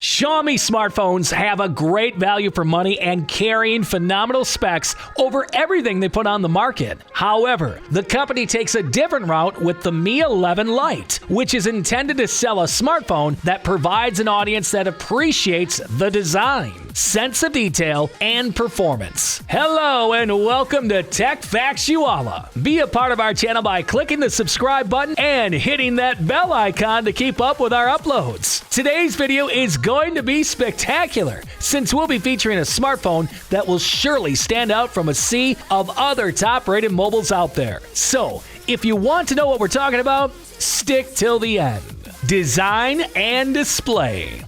Xiaomi smartphones have a great value for money and carrying phenomenal specs over everything they put on the market. However, the company takes a different route with the Mi 11 Lite, which is intended to sell a smartphone that provides an audience that appreciates the design, sense of detail, and performance. Hello and welcome to Tech Factuala. Be a part of our channel by clicking the subscribe button and hitting that bell icon to keep up with our uploads. Today's video is going to be spectacular since we'll be featuring a smartphone that will surely stand out from a sea of other top-rated mobiles out there. So, if you want to know what we're talking about, stick till the end. Design and display.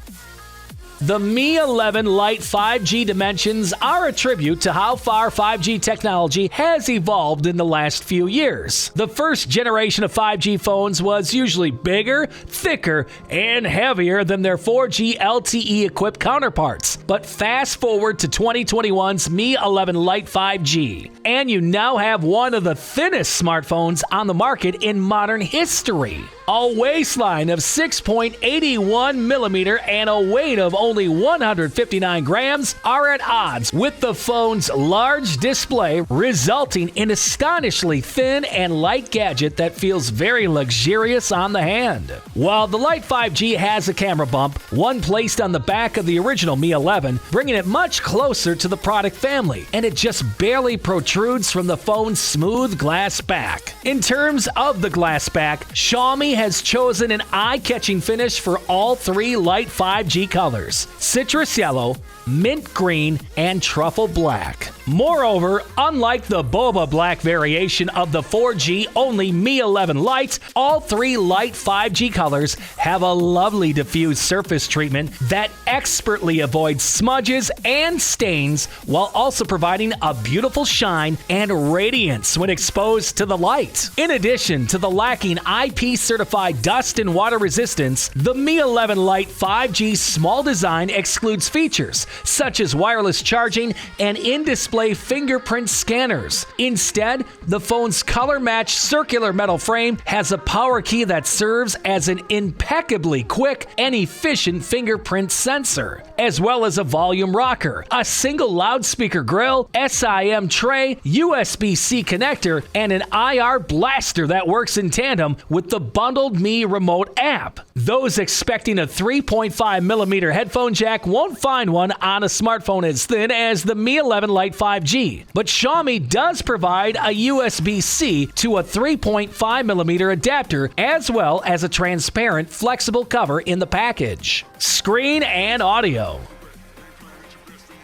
The Mi 11 Lite 5G dimensions are a tribute to how far 5G technology has evolved in the last few years. The first generation of 5G phones was usually bigger, thicker, and heavier than their 4G LTE-equipped counterparts. But fast forward to 2021's Mi 11 Lite 5G, and you now have one of the thinnest smartphones on the market in modern history. A waistline of 6.81 millimeter and a weight of only 159 grams are at odds with the phone's large display, resulting in astonishingly thin and light gadget that feels very luxurious on the hand. While the Lite 5G has a camera bump, one placed on the back of the original Mi 11, bringing it much closer to the product family, and it just barely protrudes from the phone's smooth glass back. In terms of the glass back, Xiaomi has chosen an eye-catching finish for all three Lite 5G colors: citrus yellow, mint green, and truffle black. Moreover, unlike the boba black variation of the 4G only Mi 11 Lite, all three Lite 5G colors have a lovely diffused surface treatment that expertly avoids smudges and stains while also providing a beautiful shine and radiance when exposed to the light. In addition to the lacking IP-certified dust and water resistance, the Mi 11 Lite 5G's small design excludes features such as wireless charging and in-display fingerprint scanners. Instead, the phone's color-matched circular metal frame has a power key that serves as an impeccably quick and efficient fingerprint sensor, as well as a volume rocker, a single loudspeaker grill, SIM tray, USB-C connector, and an IR blaster that works in tandem with the bundled Mi Remote app. Those expecting a 3.5mm headphone jack won't find one on a smartphone as thin as the Mi 11 Lite 5G, but Xiaomi does provide a USB-C to a 3.5mm adapter as well as a transparent, flexible cover in the package. Screen and audio.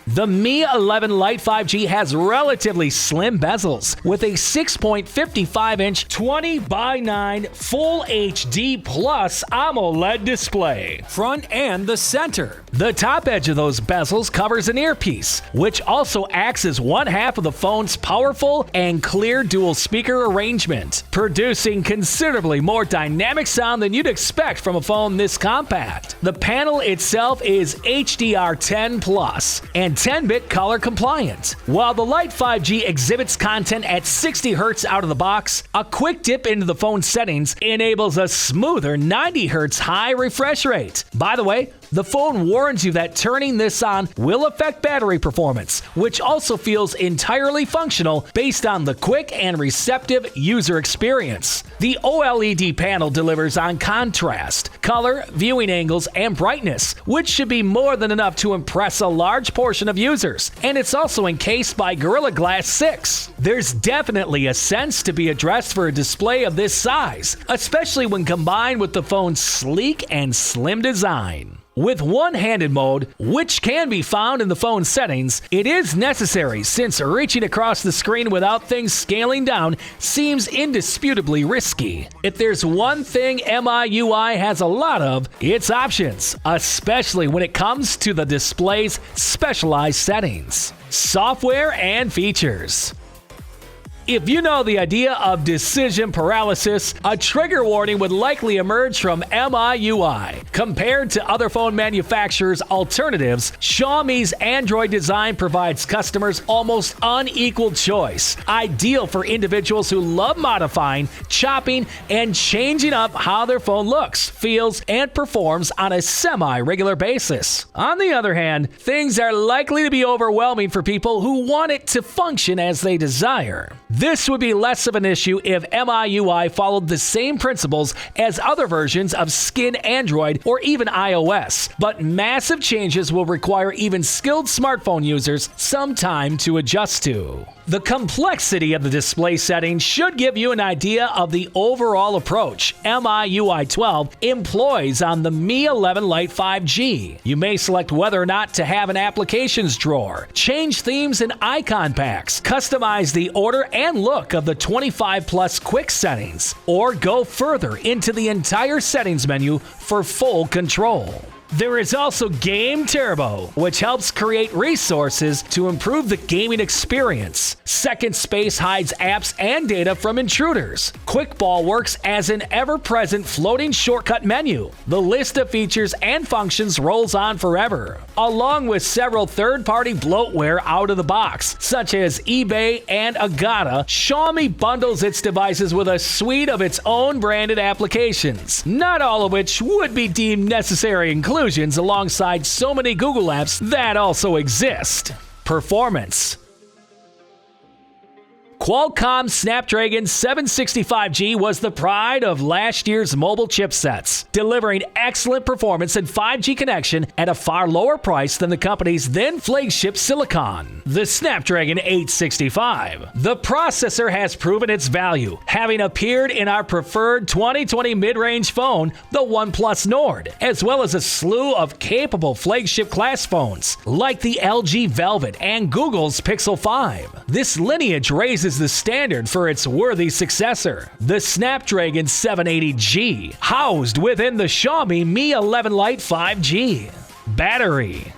The Mi 11 Lite 5G has relatively slim bezels with a 6.55-inch 20:9 Full HD Plus AMOLED display, front and the center. The top edge of those bezels covers an earpiece, which also acts as one half of the phone's powerful and clear dual speaker arrangement, producing considerably more dynamic sound than you'd expect from a phone this compact. The panel itself is HDR10+ and 10-bit color compliant. While the Lite 5G exhibits content at 60 Hz out of the box, a quick dip into the phone's settings enables a smoother 90 Hz high refresh rate. By the way, the phone warns you that turning this on will affect battery performance, which also feels entirely functional based on the quick and receptive user experience. The OLED panel delivers on contrast, color, viewing angles, and brightness, which should be more than enough to impress a large portion of users, and it's also encased by Gorilla Glass 6. There's definitely a sense to be addressed for a display of this size, especially when combined with the phone's sleek and slim design. With one-handed mode, which can be found in the phone's settings, it is necessary since reaching across the screen without things scaling down seems indisputably risky. If there's one thing MIUI has a lot of, it's options, especially when it comes to the display's specialized settings. Software and features. If you know the idea of decision paralysis, a trigger warning would likely emerge from MIUI. Compared to other phone manufacturers' alternatives, Xiaomi's Android design provides customers almost unequaled choice, ideal for individuals who love modifying, chopping, and changing up how their phone looks, feels, and performs on a semi-regular basis. On the other hand, things are likely to be overwhelming for people who want it to function as they desire. This would be less of an issue if MIUI followed the same principles as other versions of skin Android or even iOS, but massive changes will require even skilled smartphone users some time to adjust to. The complexity of the display settings should give you an idea of the overall approach MIUI 12 employs on the Mi 11 Lite 5G. You may select whether or not to have an applications drawer, change themes and icon packs, customize the order and look of the 25+ quick settings, or go further into the entire settings menu for full control. There is also Game Turbo, which helps create resources to improve the gaming experience. Second Space hides apps and data from intruders. Quick Ball works as an ever-present floating shortcut menu. The list of features and functions rolls on forever, along with several third-party bloatware out of the box, such as eBay and Agata. Xiaomi bundles its devices with a suite of its own branded applications, not all of which would be deemed necessary inclusions alongside so many Google apps that also exist. Performance. Qualcomm Snapdragon 765G was the pride of last year's mobile chipsets, delivering excellent performance and 5G connection at a far lower price than the company's then flagship silicon, the Snapdragon 865. The processor has proven its value, having appeared in our preferred 2020 mid-range phone, the OnePlus Nord, as well as a slew of capable flagship class phones, like the LG Velvet and Google's Pixel 5. This lineage raises the standard for its worthy successor, the Snapdragon 780G, housed within the Xiaomi Mi 11 Lite 5G. Battery.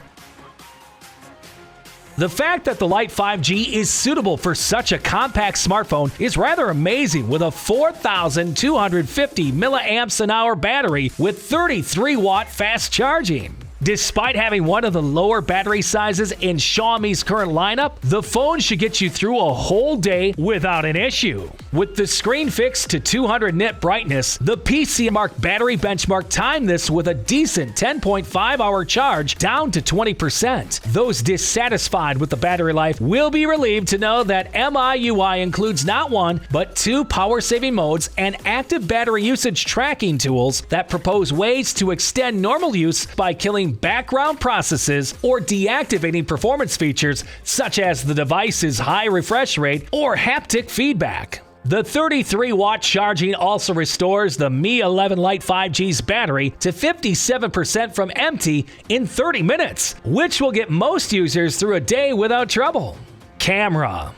The fact that the Lite 5G is suitable for such a compact smartphone is rather amazing, with a 4,250 mAh battery with 33-watt fast charging. Despite having one of the lower battery sizes in Xiaomi's current lineup, the phone should get you through a whole day without an issue. With the screen fixed to 200 nit brightness, the PC-mark battery benchmark timed this with a decent 10.5-hour charge down to 20%. Those dissatisfied with the battery life will be relieved to know that MIUI includes not one, but two power-saving modes and active battery usage tracking tools that propose ways to extend normal use by killing background processes or deactivating performance features such as the device's high refresh rate or haptic feedback. The 33-watt charging also restores the Mi 11 Lite 5G's battery to 57% from empty in 30 minutes, which will get most users through a day without trouble. Camera.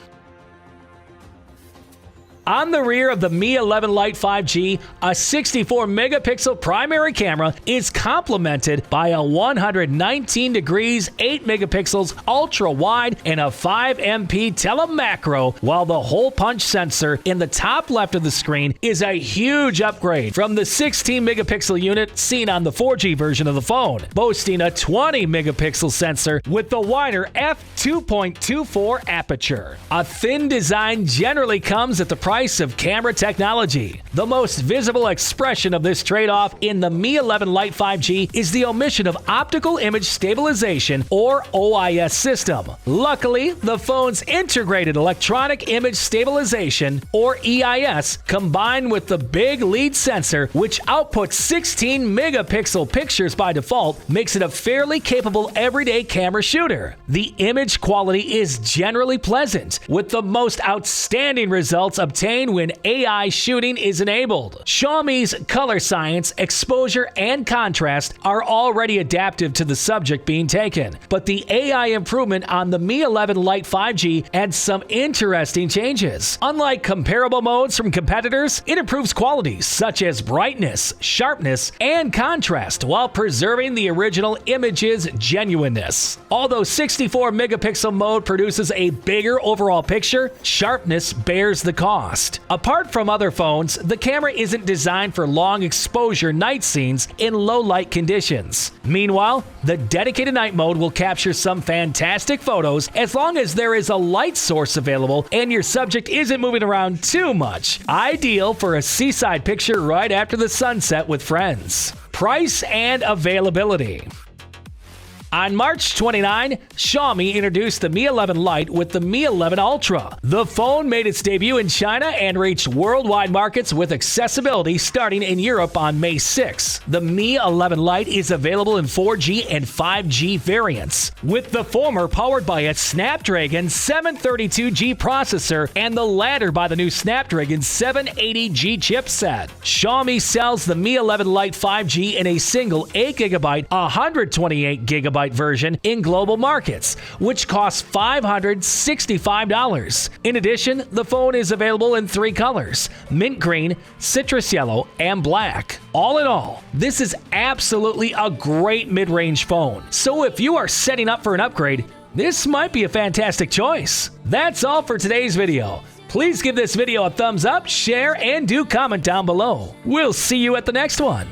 On the rear of the Mi 11 Lite 5G, a 64-megapixel primary camera is complemented by a 119 degrees 8 megapixels ultra-wide and a 5MP telemacro, while the hole-punch sensor in the top left of the screen is a huge upgrade from the 16-megapixel unit seen on the 4G version of the phone, boasting a 20-megapixel sensor with the wider f2.24 aperture. A thin design generally comes at the price of camera technology. The most visible expression of this trade-off in the Mi 11 Lite 5G is the omission of optical image stabilization, or OIS system. Luckily, the phone's integrated electronic image stabilization, or EIS, combined with the big lead sensor, which outputs 16 megapixel pictures by default, makes it a fairly capable everyday camera shooter. The image quality is generally pleasant, with the most outstanding results obtained obtain when AI shooting is enabled. Xiaomi's color science, exposure, and contrast are already adaptive to the subject being taken, but the AI improvement on the Mi 11 Lite 5G adds some interesting changes. Unlike comparable modes from competitors, it improves qualities such as brightness, sharpness, and contrast while preserving the original image's genuineness. Although 64 megapixel mode produces a bigger overall picture, sharpness bears the cost. Apart from other phones, the camera isn't designed for long exposure night scenes in low light conditions. Meanwhile, the dedicated night mode will capture some fantastic photos as long as there is a light source available and your subject isn't moving around too much. Ideal for a seaside picture right after the sunset with friends. Price and availability. On March 29, Xiaomi introduced the Mi 11 Lite with the Mi 11 Ultra. The phone made its debut in China and reached worldwide markets with accessibility starting in Europe on May 6. The Mi 11 Lite is available in 4G and 5G variants, with the former powered by a Snapdragon 732G processor and the latter by the new Snapdragon 780G chipset. Xiaomi sells the Mi 11 Lite 5G in a single 8GB, 128GB version in global markets, which costs $565. In addition, the phone is available in 3 colors: mint green, citrus yellow, and black. All in all, this is absolutely a great mid-range phone. So if you are setting up for an upgrade, this might be a fantastic choice. That's all for today's video. Please give this video a thumbs up, share, and do comment down below. We'll see you at the next one.